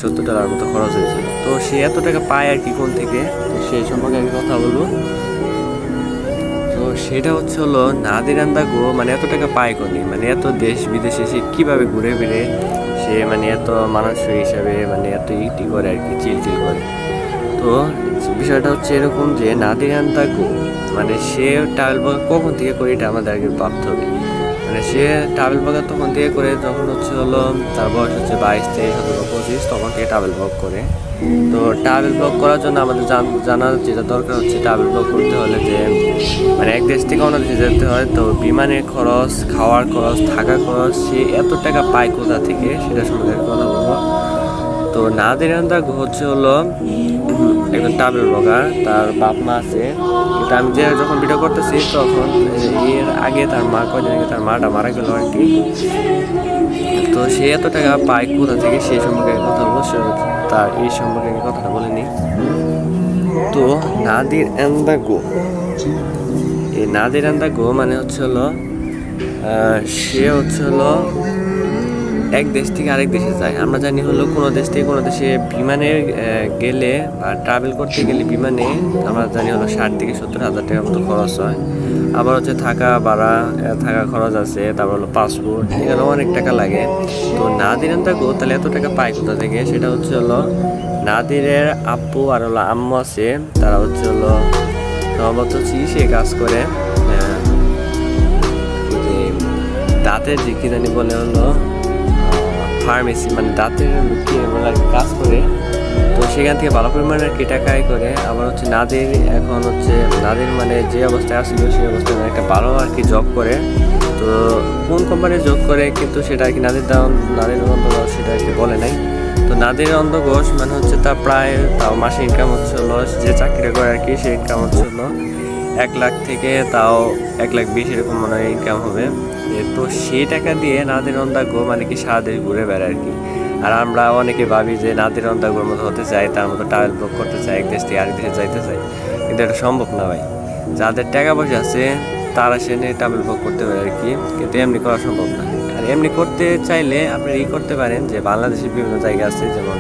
$70 মতো খরচ হয়েছিল। তো সে এত টাকা পায় আর কি কোন থেকে, তো সেই সম্পর্কে আমি কথা বলবো। তো সেটা হচ্ছে হলো নাদিরান্দা গো, মানে এত টাকা পায় কোনি, মানে এত দেশ বিদেশে সে কীভাবে ঘুরে ফিরে সে মানে এত মানুষ হিসাবে মানে এত ইটি করে আর কি, চিল করে। তো বিষয়টা হচ্ছে এরকম যে নাদিরান্দা গো মানে সে ট্রাভেল ব্লগ কখন থেকে করে এটা আমাদের আগে ভাবতে হবে। মানে সে ট্রাভেল ব্লগ তখন থেকে করে যখন হচ্ছে হলো তার বয়স হচ্ছে 22, 23, 17, 25, তখন থেকে ট্রাভেল ব্লগ করে। তো ট্রাভেল ব্লগ করার জন্য আমাদের জানার যেটা দরকার হচ্ছে, ট্রাভেল ব্লগ করতে হলে যে মানে এক দেশ থেকে অন্য দেশে যেতে হয়, তো বিমানের খরচ, খাওয়ার খরচ, থাকা খরচ, সে এত টাকা পায় কোথা থেকে সেটা সম্বন্ধে কথা বলবো। তো নাদিরান্দা গো হচ্ছে হলো একজন ট্রাভেল ব্লগার, তার বাপ মা আছে, কিন্তু আমি যে যখন ভিডিও করতেছি তখন এর আগে তার মা কয়দিন আগে তার মাটা মারা গেল আর কি। তো সে এত টাকা পায় কোথা থেকে সেই সম্পর্কে কথা বলবো, তার এই সম্পর্কে কথাটা বলেনি। তো নাদিরান্দা গো, এই নাদিরান্দা গো মানে হচ্ছে হলো সে হচ্ছে হলো এক দেশ থেকে আরেক দেশে যায়। আমরা জানি হলো কোনো দেশ থেকে কোনো দেশে বিমানে গেলে বা ট্রাভেল করতে গেলে বিমানে আমরা জানি হলো 60,000 থেকে 70,000 মতো খরচ হয়। আবার হচ্ছে থাকা ভাড়া, থাকা খরচ আছে, তারপর হলো পাসপোর্ট, এখানে অনেক টাকা লাগে। তো নাদিরান্দা গো তাহলে এত টাকা পায় কোথা থেকে, সেটা হচ্ছে হলো নাদিরের আব্বু আর হলো আম্মু আছে, তারা হচ্ছে হলো সম্ভবত সে কাজ করে দাঁতের যে কি জানি বলে হলো ফার্মেসি, মানে দাঁতের কাজ করে। তো সেখান থেকে ভালো পরিমাণে কি টাকা আয় করে। আবার হচ্ছে নাদির এখন হচ্ছে নাদির মানে যে অবস্থায় আসছিল সেই অবস্থায় একটা ভালো আর কি জব করে। তো কোন কোম্পানির জব করে কিন্তু সেটা আর কি নাদির অন্ধঘোষ সেটা আর কি বলে নাই। তো নাদির অন্ধঘোষ মানে হচ্ছে তার প্রায় তাও মাসে ইনকাম হচ্ছে হলো, যে চাকরি করে আর কি সে ইনকাম হচ্ছে হলো 1 লাখ থেকে তাও 1,20,000 এরকম মনে হয় ইনকাম হবে। তো সেই টাকা দিয়ে নাদিরান্দা গো মানে কি সারা দেশ ঘুরে বেড়ায় আর কি। আর আমরা অনেকে ভাবি যে নাদিরান্দা গোর মতো হতে চাই, তার মতো ট্রাভেল ব্লগ করতে চাই, এক দেশ থেকে আরেক দেশে যাইতে চাই, কিন্তু এটা সম্ভব না ভাই। যাদের টাকা পয়সা আছে তারা সে নিয়ে ট্রাভেল ব্লগ করতে পারে আর কি, কিন্তু এমনি করা সম্ভব না। আর এমনি করতে চাইলে আপনি করতে পারেন যে বাংলাদেশের বিভিন্ন জায়গা আছে, যেমন